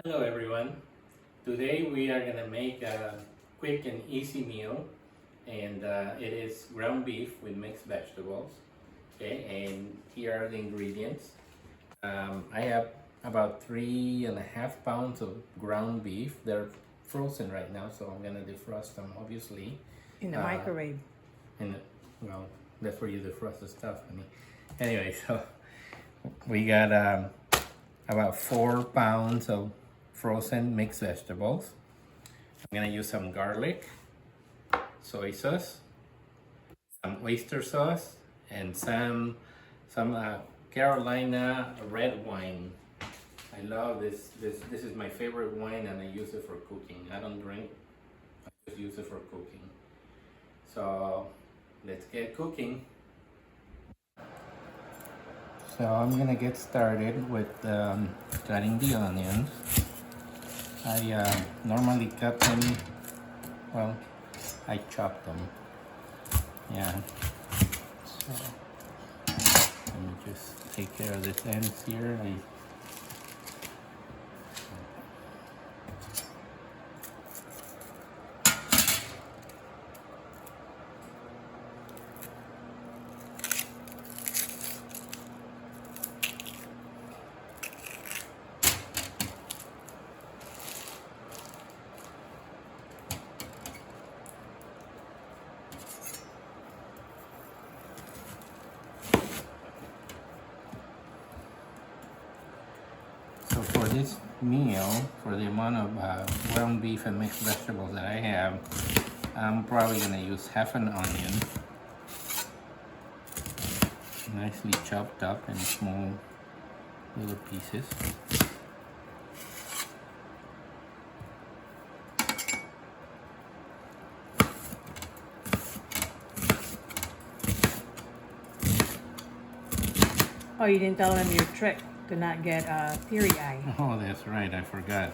Hello everyone. Today we are gonna make a quick and easy meal, and it is ground beef with mixed vegetables. Okay, and here are the ingredients. I have about 3.5 pounds of ground beef. They're frozen right now, so I'm gonna defrost them, obviously. In the Uh, microwave. and well, that's where you defrost the stuff, honey. Anyway, so we got about 4 pounds of frozen mixed vegetables. I'm gonna use some garlic, soy sauce, some oyster sauce, and some Carolina red wine. I love this. This is my favorite wine, and I use it for cooking. I don't drink. I just use it for cooking. So let's get cooking. So I'm gonna get started with cutting the onions. I normally cut them, well, I chop them. Yeah. So let me just take care of this ends here. So for this meal, for the amount of ground beef and mixed vegetables that I have, I'm probably gonna use half an onion, nicely chopped up in small little pieces. Oh, you didn't tell them your trick to not get a teary eye. Oh, that's right, I forgot.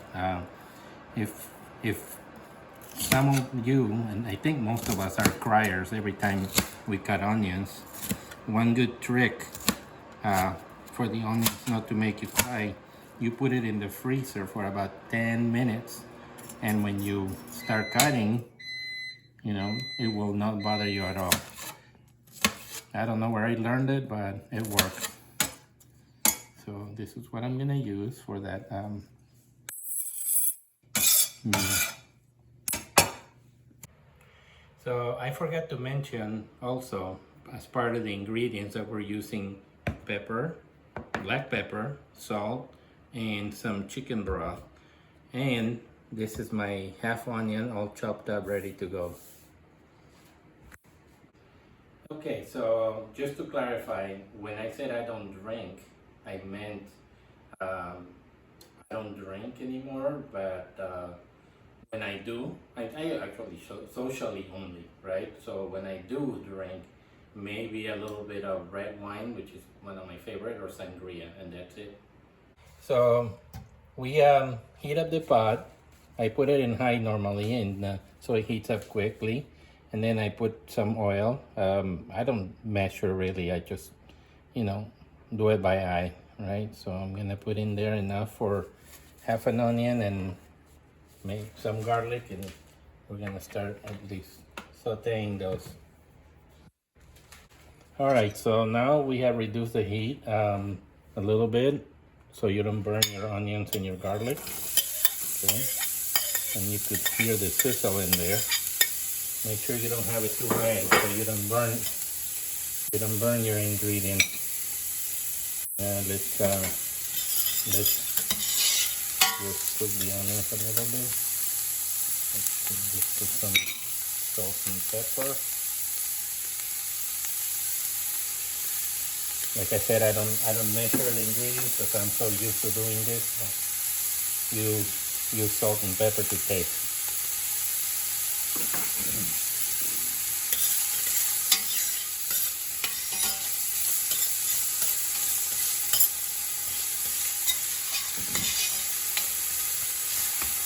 If some of you, and I think most of us, are criers every time we cut onions, one good trick for the onions not to make you cry, you put it in the freezer for about 10 minutes, and when you start cutting, it will not bother you at all. I don't know where I learned it, but it works. So this is what I'm gonna use for that meal. So I forgot to mention also, as part of the ingredients, that we're using pepper, black pepper, salt, and some chicken broth. And this is my half onion all chopped up, ready to go. Okay, so just to clarify, when I said I don't drink, I meant I don't drink anymore, but when I do, I actually socially only, right? So when I do drink, maybe a little bit of red wine, which is one of my favorite, or sangria, and that's it. So we heat up the pot. I put it in high normally, and so it heats up quickly. And then I put some oil. I don't measure really. I just, do it by eye, right? So I'm gonna put in there enough for half an onion and make some garlic, and we're gonna start at least sauteing those. All right, so now we have reduced the heat a little bit so you don't burn your onions and your garlic. Okay, and you could hear the sizzle in there. Make sure you don't have it too high so you don't burn your ingredients. Let's just cook the onions a little bit. Let's put some salt and pepper. Like I said, I don't measure the ingredients because I'm so used to doing this. You use salt and pepper to taste.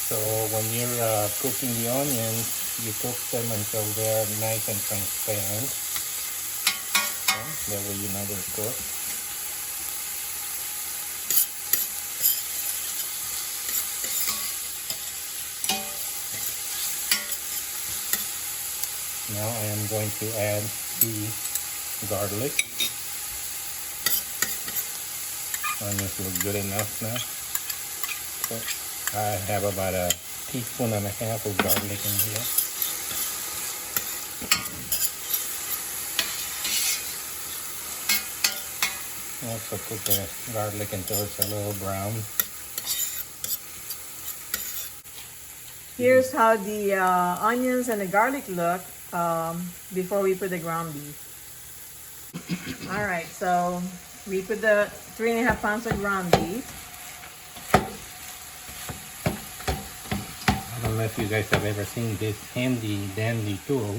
So when you're cooking the onions, you cook them until they're nice and transparent. Okay? That way you know they're cooked. Now I am going to add the garlic. Onions look good enough now. So I have about a teaspoon and a half of garlic in here. Also put the garlic until it's a little brown. Here's how the onions and the garlic look before we put the ground beef. All right, so we put the 3.5 pounds of ground beef. I don't know if you guys have ever seen this handy dandy tool.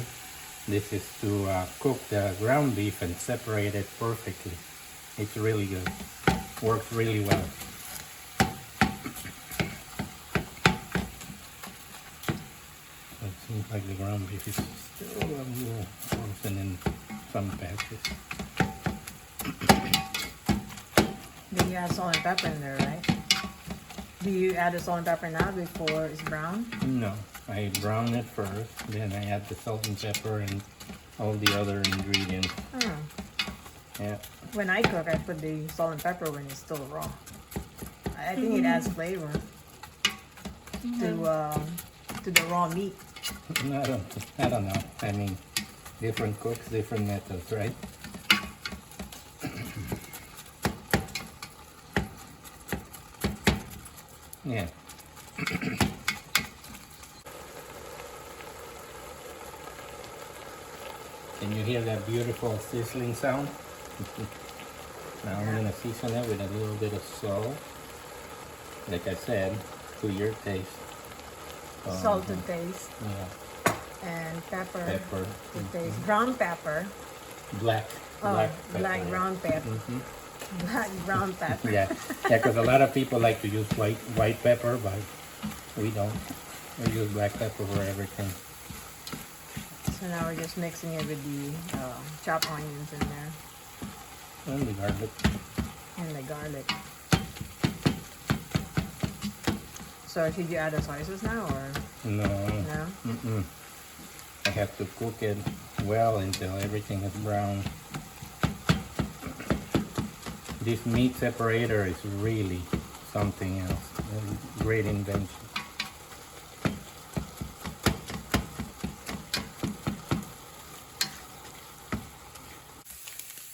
This is to cook the ground beef and separate it perfectly. It's really good. Works really well. It seems like the ground beef is still a little frozen in some patches. Then you add salt and pepper in there, right? Do you add the salt and pepper now before it's brown? No, I brown it first, then I add the salt and pepper and all the other ingredients. Oh. Yeah. When I cook, I put the salt and pepper when it's still raw. I think it adds flavor to the raw meat. I don't know. I mean, different cooks, different methods, right? Yeah. Can you hear that beautiful sizzling sound? Now I'm gonna season it with a little bit of salt. Like I said, to your taste. Salt to taste. Yeah. And pepper, Pepper. to taste. Ground pepper. Black. Oh, Black pepper. black ground pepper. Mhm. Black ground pepper. Yeah, because a lot of people like to use white pepper, but we don't. We use black pepper for everything. So now we're just mixing it with the chopped onions in there And the garlic. and the garlic. So should you add the soy sauce now or No. no? Mm-mm. I have to cook it well until everything is brown. This meat separator is really something else. A great invention.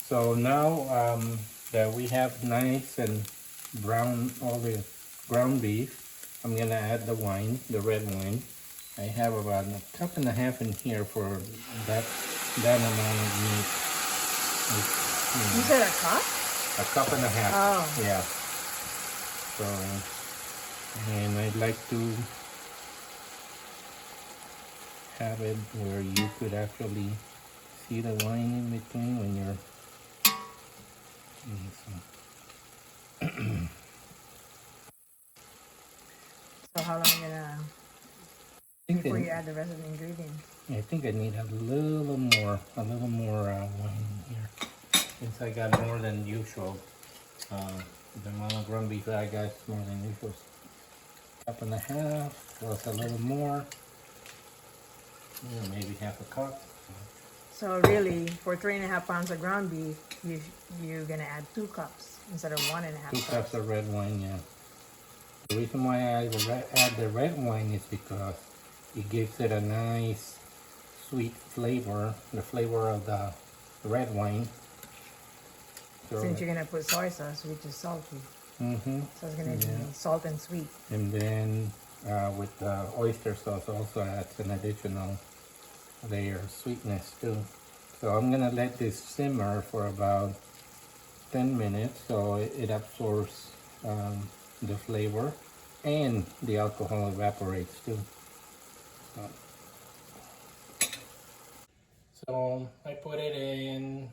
So now that we have nice and brown all the ground beef, I'm gonna add the wine, the red wine. I have about a cup and a half in here for that amount of meat. You said a cup? A cup and a half. Oh. Yeah. So, and I'd like to have it where you could actually see the wine in between when you're. So how long are you gonna before you add the rest of the ingredients? I think I need a little more wine in here. Since I got more than usual, the amount of ground beef I got is more than usual. Cup and a half plus a little more, maybe half a cup. So really, for 3.5 pounds of ground beef, you're gonna add 2 cups instead of 1.5 2 cups of red wine, yeah. The reason why I add the red wine is because it gives it a nice sweet flavor, the flavor of the red wine. So, Since you're gonna put soy sauce, which is salty, so it's gonna be salt and sweet. and then with the oyster sauce also adds an additional layer of sweetness too. So I'm gonna let this simmer for about 10 minutes so it absorbs the flavor and the alcohol evaporates too. So I put it in,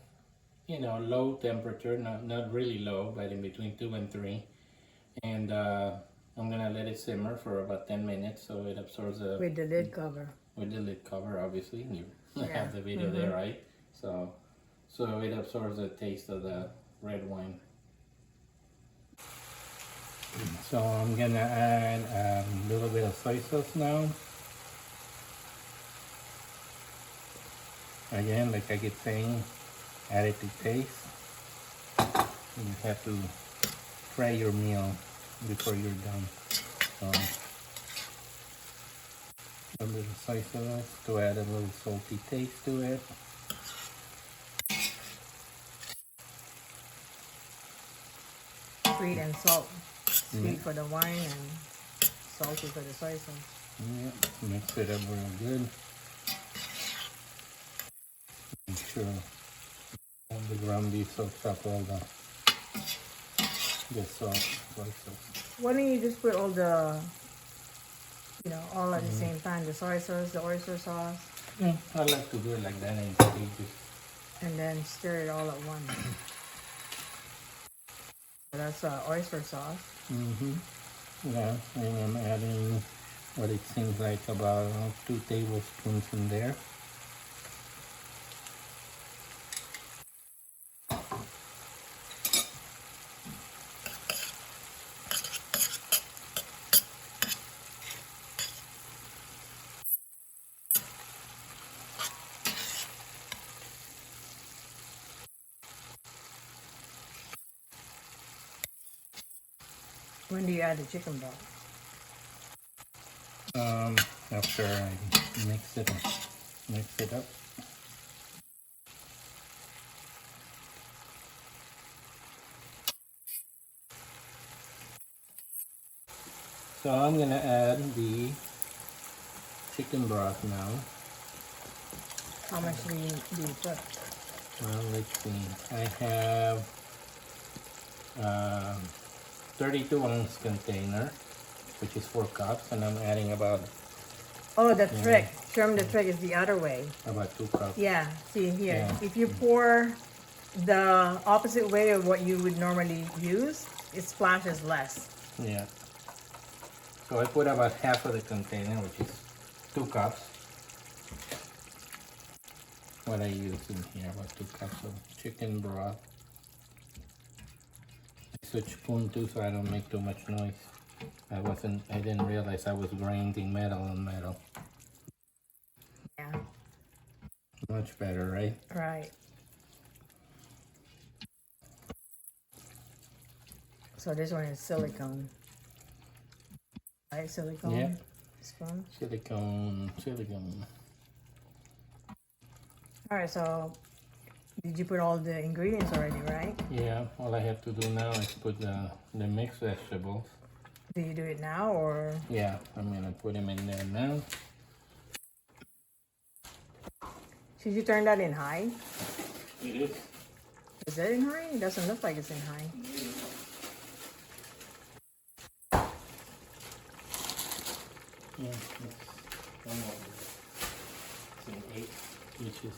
low temperature, not really low, but in between 2 and 3. And I'm gonna let it simmer for about 10 minutes so it absorbs With the lid cover. with the lid cover, obviously. You have the video there, right? So it absorbs the taste of the red wine. So I'm gonna add a little bit of soy sauce now. again, like I keep saying, add it to taste. You have to try your meal before you're done. So, a little soy sauce to add a little salty taste to it. Sweet and salt. Sweet for the wine and salty for the soy sauce. Yeah, mix it up real good. Make sure all the ground beef soaks up all the sauce, soy sauce. Why don't you just put all the, all at the same time? The soy sauce, the oyster sauce, Yeah, I like to do it like that in stages. and then stir it all at once. So that's oyster sauce. Yeah, and I'm adding what it seems like about 2 tablespoons in there. When do you add the chicken broth? After I mix it up. So I'm gonna add the chicken broth now. How much do you put? Well, let's see. I have 32-ounce container, which is 4 cups, and I'm adding about Oh, the trick. Show them the trick is the other way. 2 cups. Yeah, see here. Yeah. If you pour the opposite way of what you would normally use, it splashes less. Yeah. So I put about half of the container, which is 2 cups. What I use in here, about 2 cups of chicken broth. I switch spoon too, so I don't make too much noise. I didn't realize I was grinding metal on metal. Yeah, Much better, right? right. So this one is silicone. Right, silicone? Yeah. Spoon. Silicone. Alright, so did you put all the ingredients already, right? Yeah, all I have to do now is put the mixed vegetables. Do you do it now or? Yeah, I'm gonna put them in there now. Should you turn that in high? It is. Is it in high? It doesn't look like it's in high. Yeah, it's an 8, which is,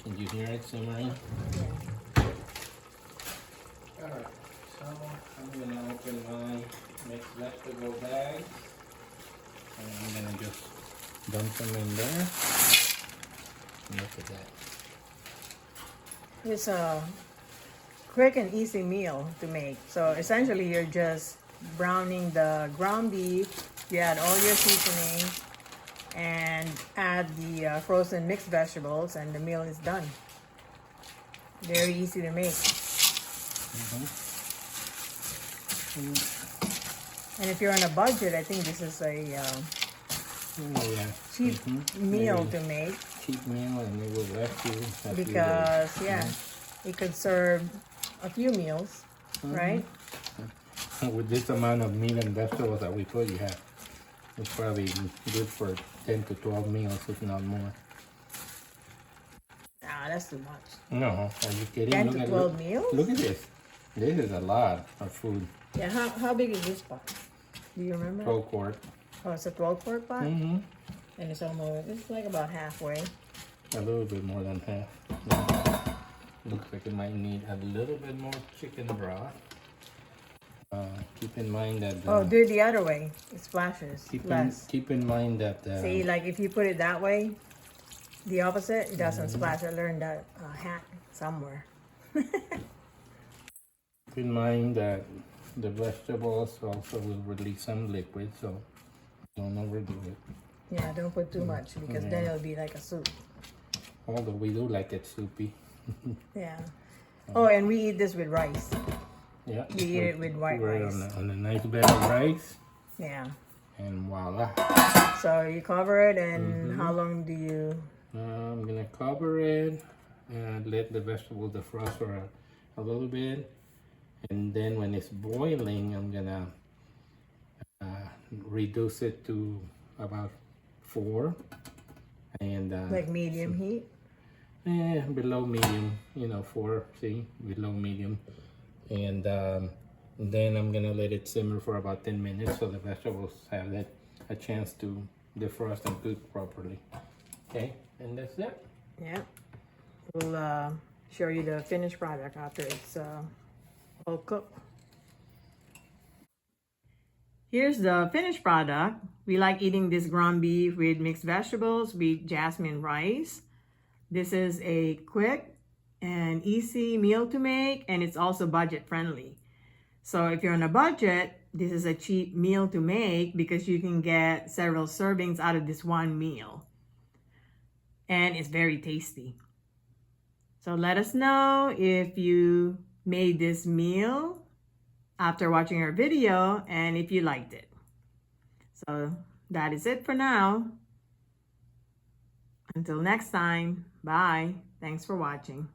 can you hear it simmering? Alright, so I'm gonna open my mixed vegetable bag, and I'm gonna just dump them in there. Look at that. It's a quick and easy meal to make. So essentially you're just browning the ground beef, you add all your seasoning, and add the frozen mixed vegetables, and the meal is done. Very easy to make. And if you're on a budget, I think this is a Oh yeah. cheap meal to make, Cheap meal, and it will last you a few because days. it could serve a few meals, right? With this amount of meat and vegetables that we put, it's probably good for 10 to 12 meals, if not more. Ah, that's too much. No, are you kidding? 10 to 12 meals? Look at this. This is a lot of food. Yeah, how big is this pot? Do you remember? 12 quart. Oh, it's a 12-quart pot? Mm-hmm. And it's like about halfway. A little bit more than half. Yeah. Looks like it might need a little bit more chicken broth. Keep in mind that... Oh, do it the other way. It splashes less. Keep in mind that... See, like if you put it that way, the opposite, it doesn't splash. I learned that hat somewhere. Keep in mind that the vegetables also will release some liquid, so don't overdo it. Yeah, don't put too much because then it'll be like a soup. Although we do like it soupy. Yeah. Oh, and we eat this with rice. Yeah. You eat it with white Right rice. on a nice bed of rice. Yeah. And voila. So you cover it, and how long do you? I'm gonna cover it and let the vegetable defrost for a little bit, and then when it's boiling, I'm gonna reduce it to about 4, and Like medium heat? below medium, 4. See, below medium, and then I'm gonna let it simmer for about 10 minutes so the vegetables have a chance to defrost and cook properly. Okay, and that's it. Yeah. We'll show you the finished product after it's all cooked. Here's the finished product. We like eating this ground beef with mixed vegetables with jasmine rice. This is a quick and easy meal to make, and it's also budget friendly. So if you're on a budget, this is a cheap meal to make because you can get several servings out of this one meal. And it's very tasty. So let us know if you made this meal after watching our video and if you liked it. So that is it for now. Until next time, bye. Thanks for watching.